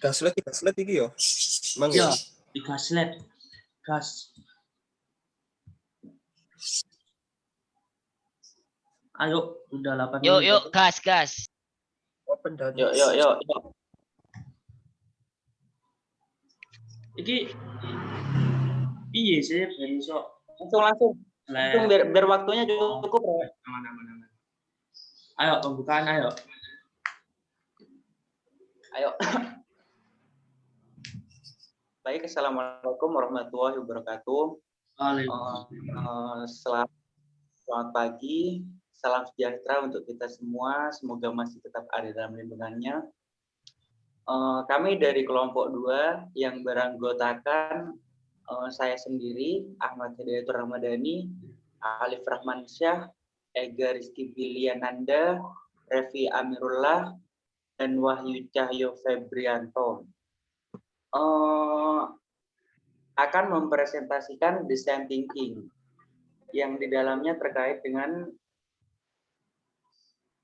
Gaslet iki yo. Mang Ya, ya. di gaslet. Gas. Ayo, udah 8 Yuk, menit. yuk, gas. Open dan. Yuk. Iki piye sih ben iso langsung biar waktunya cukup. Aman. Ayo pembukaan ayo. Baik, assalamualaikum warahmatullahi wabarakatuh. Selamat pagi, salam sejahtera untuk kita semua. Semoga masih tetap ada dalam lindungannya. Kami dari kelompok 2 yang beranggotakan saya sendiri, Ahmad Hidayatul Ramadhani, Alif Rahmansyah, Ega Rizky Biliananda, Revi Amirullah, dan Wahyu Cahyo Febrianto. Akan mempresentasikan design thinking yang di dalamnya terkait dengan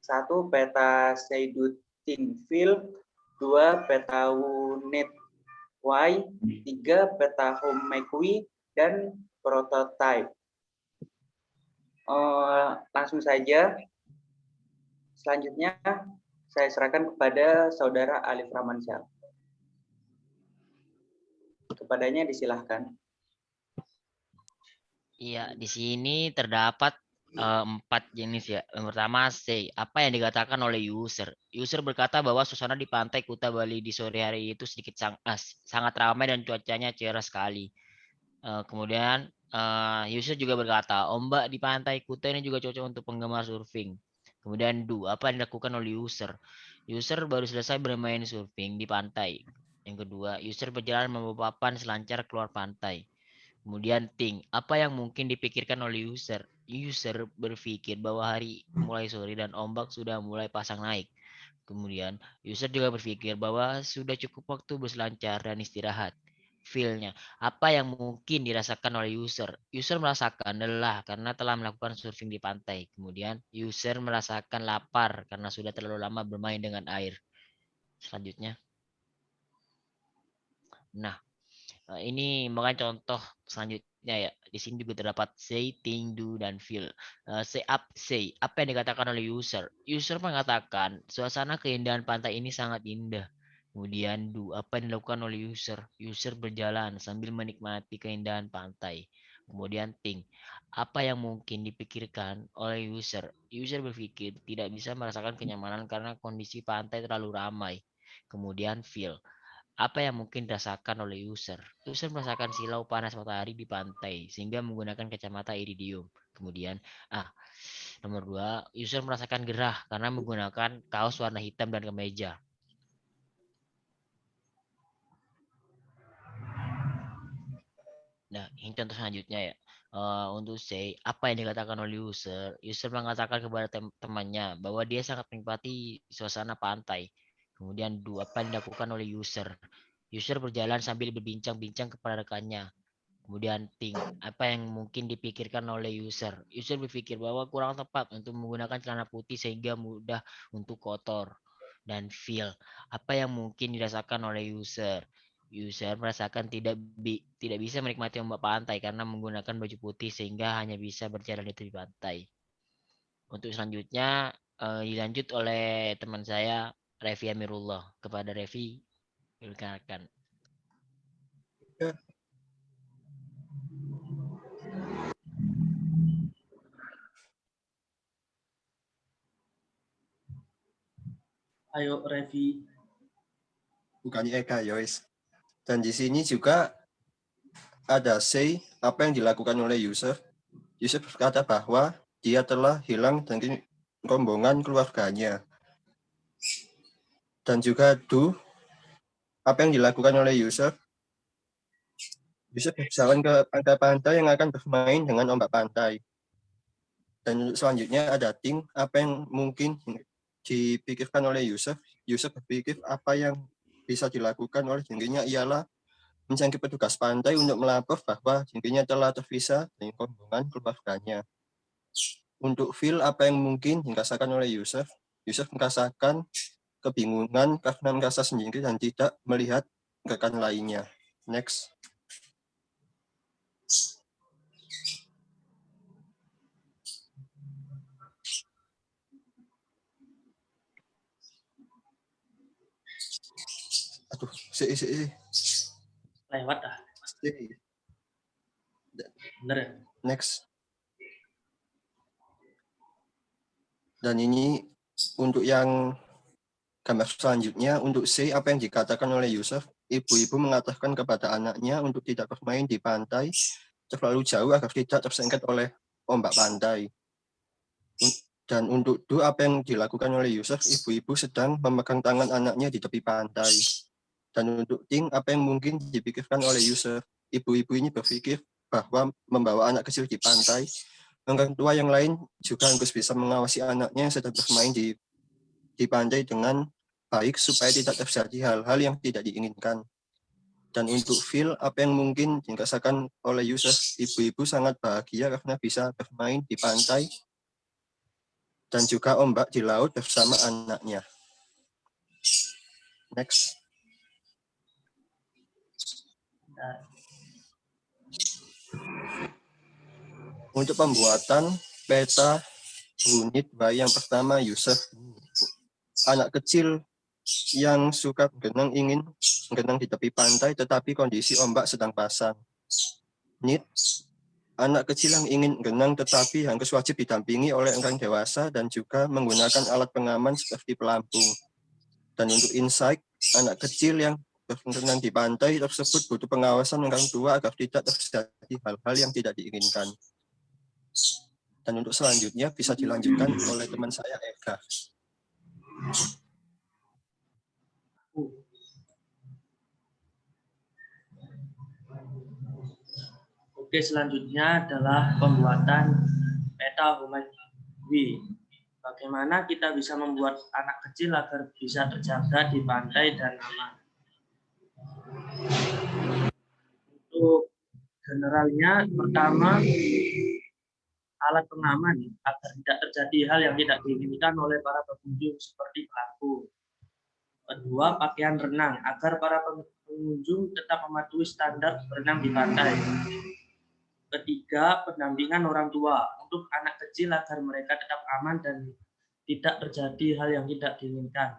1. Peta Seyduddin Field, 2. Peta Unit Y, 3. Peta Homekwi, dan prototype. Langsung saja, selanjutnya saya serahkan kepada Saudara Alif Rahmansyah. Kepadanya disilahkan. Iya, di sini terdapat 4 jenis ya. Yang pertama, say. Apa yang dikatakan oleh user? User berkata bahwa suasana di pantai Kuta Bali di sore hari itu sedikit sangat ramai dan cuacanya cerah sekali. Kemudian user juga berkata, ombak di pantai Kuta ini juga cocok untuk penggemar surfing. Kemudian apa yang dilakukan oleh user? User baru selesai bermain surfing di pantai. Yang kedua, user berjalan membawa papan selancar keluar pantai. Kemudian apa yang mungkin dipikirkan oleh user? User berpikir bahwa hari mulai sore dan ombak sudah mulai pasang naik. Kemudian user juga berpikir bahwa sudah cukup waktu berselancar dan istirahat. Feel-nya, apa yang mungkin dirasakan oleh user? User merasakan lelah karena telah melakukan surfing di pantai. Kemudian user merasakan lapar karena sudah terlalu lama bermain dengan air. Selanjutnya. Nah, ini makanya contoh selanjutnya ya. Di sini juga terdapat say, think, do, dan feel. Say. Apa yang dikatakan oleh user? User mengatakan suasana keindahan pantai ini sangat indah. Kemudian do. Apa yang dilakukan oleh user? User berjalan sambil menikmati keindahan pantai. Kemudian think. Apa yang mungkin dipikirkan oleh user? User berpikir tidak bisa merasakan kenyamanan karena kondisi pantai terlalu ramai. Kemudian feel. Apa yang mungkin dirasakan oleh user? User merasakan silau panas matahari di pantai sehingga menggunakan kacamata iridium. Kemudian, nomor 2, user merasakan gerah karena menggunakan kaos warna hitam dan kemeja. Nah, ini contoh selanjutnya ya. Untuk say, apa yang dikatakan oleh user? User mengatakan kepada temannya bahwa dia sangat menikmati suasana pantai. Kemudian do, apa yang dilakukan oleh user? User berjalan sambil berbincang-bincang kepada rekannya. Kemudian think, apa yang mungkin dipikirkan oleh user? User berpikir bahwa kurang tepat untuk menggunakan celana putih sehingga mudah untuk kotor. Dan feel, apa yang mungkin dirasakan oleh user? User merasakan tidak bisa menikmati ombak pantai karena menggunakan baju putih sehingga hanya bisa berjalan di tepi pantai. Untuk selanjutnya dilanjut oleh teman saya Revi Amirullah. Kepada Revi, silakan. Ayo Revi. Bukannya Eka, Yois. Dan di sini juga ada say, apa yang dilakukan oleh user. User berkata bahwa dia telah hilang dari rombongan keluarganya. Dan juga do, apa yang dilakukan oleh user. User berjalan ke pantai-pantai yang akan bermain dengan ombak pantai. Dan untuk selanjutnya ada think, apa yang mungkin dipikirkan oleh user. User berpikir apa yang bisa dilakukan oleh jengkelnya ialah mencangkir petugas pantai untuk melapor bahwa jengkelnya telah terpisah dari rombongan keluarganya. Untuk feel, apa yang mungkin dirasakan oleh user. User merasakan kebingungan karena merasa sendiri dan tidak melihat rekan lainnya. Next. Aduh, Lewat ah. Bener ya? Next. Dan ini untuk yang gambar selanjutnya, untuk C, apa yang dikatakan oleh user. Ibu-ibu mengatakan kepada anaknya untuk tidak bermain di pantai terlalu jauh agar tidak tersengket oleh ombak pantai. Dan untuk do, apa yang dilakukan oleh user, ibu-ibu sedang memegang tangan anaknya di tepi pantai. Dan untuk think, apa yang mungkin dipikirkan oleh user, ibu-ibu ini berpikir bahwa membawa anak kecil di pantai, orang tua yang lain juga harus bisa mengawasi anaknya yang sedang bermain di pantai dengan baik supaya tidak terjadi hal-hal yang tidak diinginkan. Dan untuk feel, apa yang mungkin dirasakan oleh user, ibu-ibu sangat bahagia karena bisa bermain di pantai dan juga ombak di laut bersama anaknya. Next. Untuk pembuatan peta unit bayi yang pertama, user. Anak kecil yang suka berenang ingin berenang di tepi pantai tetapi kondisi ombak sedang pasang. Need, anak kecil yang ingin berenang tetapi harus wajib didampingi oleh orang dewasa dan juga menggunakan alat pengaman seperti pelampung. Dan untuk insight, anak kecil yang berenang di pantai tersebut butuh pengawasan orang tua agar tidak terjadi hal-hal yang tidak diinginkan. Dan untuk selanjutnya bisa dilanjutkan oleh teman saya, Eka. Oke, selanjutnya adalah pembuatan peta human we. Bagaimana kita bisa membuat anak kecil agar bisa terjaga di pantai dan aman. Untuk generalnya, pertama, alat pengaman agar tidak terjadi hal yang tidak diinginkan oleh para pengunjung seperti pelaku. Kedua, pakaian renang agar para pengunjung tetap mematuhi standar berenang di pantai. Ketiga, pendampingan orang tua untuk anak kecil agar mereka tetap aman dan tidak terjadi hal yang tidak diinginkan.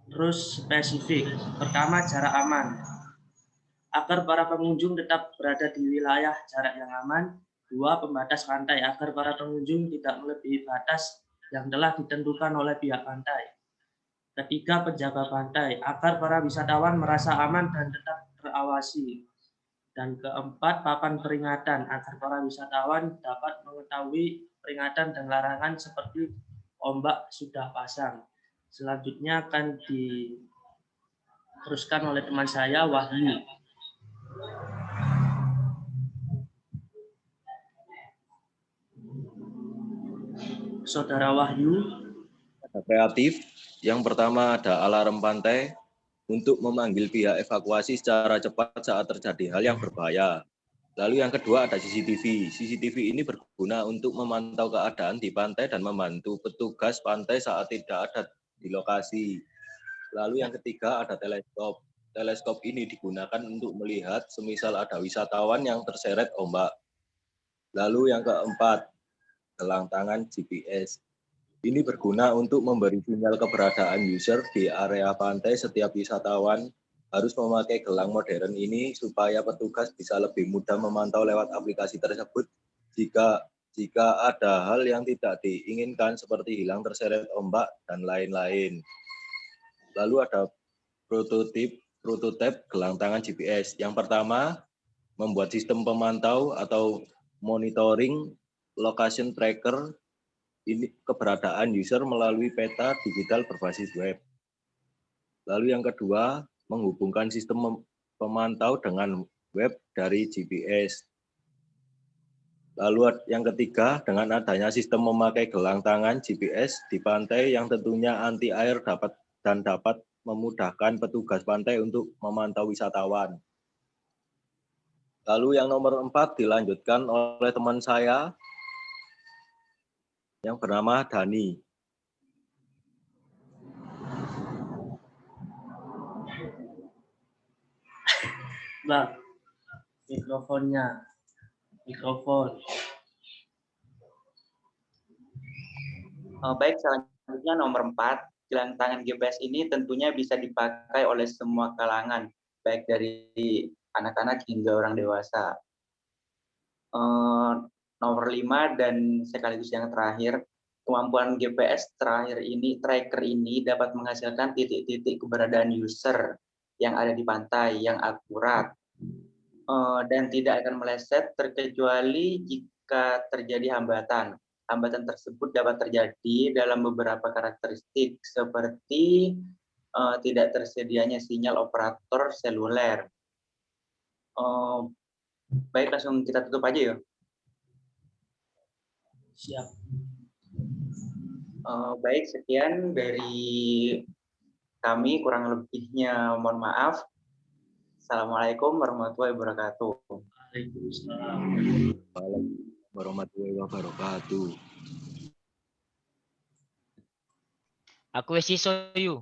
Terus spesifik. Pertama, jarak aman. Agar para pengunjung tetap berada di wilayah jarak yang aman. Dua, pembatas pantai agar para pengunjung tidak melebihi batas yang telah ditentukan oleh pihak pantai. Ketiga, penjaga pantai agar para wisatawan merasa aman dan tetap terawasi. Dan keempat, papan peringatan agar para wisatawan dapat mengetahui peringatan dan larangan seperti ombak sudah pasang. Selanjutnya akan diteruskan oleh teman saya, Wahyu. Saudara Wahyu. Kreatif. Yang pertama ada alarm pantai untuk memanggil pihak evakuasi secara cepat saat terjadi hal yang berbahaya. Lalu yang kedua ada CCTV. CCTV ini berguna untuk memantau keadaan di pantai dan membantu petugas pantai saat tidak ada di lokasi. Lalu yang ketiga ada teleskop. Teleskop ini digunakan untuk melihat semisal ada wisatawan yang terseret ombak. Lalu yang keempat, gelang tangan GPS. Ini berguna untuk memberi sinyal keberadaan user di area pantai. Setiap wisatawan harus memakai gelang modern ini supaya petugas bisa lebih mudah memantau lewat aplikasi tersebut jika ada hal yang tidak diinginkan seperti hilang terseret ombak dan lain-lain. Lalu ada prototipe gelang tangan GPS. Yang pertama, membuat sistem pemantau atau monitoring location tracker ini keberadaan user melalui peta digital berbasis web. Lalu yang kedua, menghubungkan sistem pemantau dengan web dari GPS. Lalu yang ketiga, dengan adanya sistem memakai gelang tangan GPS di pantai yang tentunya anti air dapat memudahkan petugas pantai untuk memantau wisatawan. Lalu yang nomor 4 dilanjutkan oleh teman saya yang bernama Dani. Bang, mikrofonnya. Mikrofon. Baik, selanjutnya nomor 4. Gelang tangan GPS ini tentunya bisa dipakai oleh semua kalangan, baik dari anak-anak hingga orang dewasa. Nomor 5 dan sekaligus yang terakhir, kemampuan GPS tracker ini dapat menghasilkan titik-titik keberadaan user yang ada di pantai yang akurat dan tidak akan meleset terkecuali jika terjadi hambatan. Hambatan tersebut dapat terjadi dalam beberapa karakteristik seperti tidak tersedianya sinyal operator seluler. Baik, langsung kita tutup aja ya. Siap. Baik, sekian dari kami, kurang lebihnya mohon maaf. Assalamualaikum warahmatullahi wabarakatuh. Waalaikumsalam. Waalaikumsalam warahmatullahi wabarakatuh. Aku wis iso yu.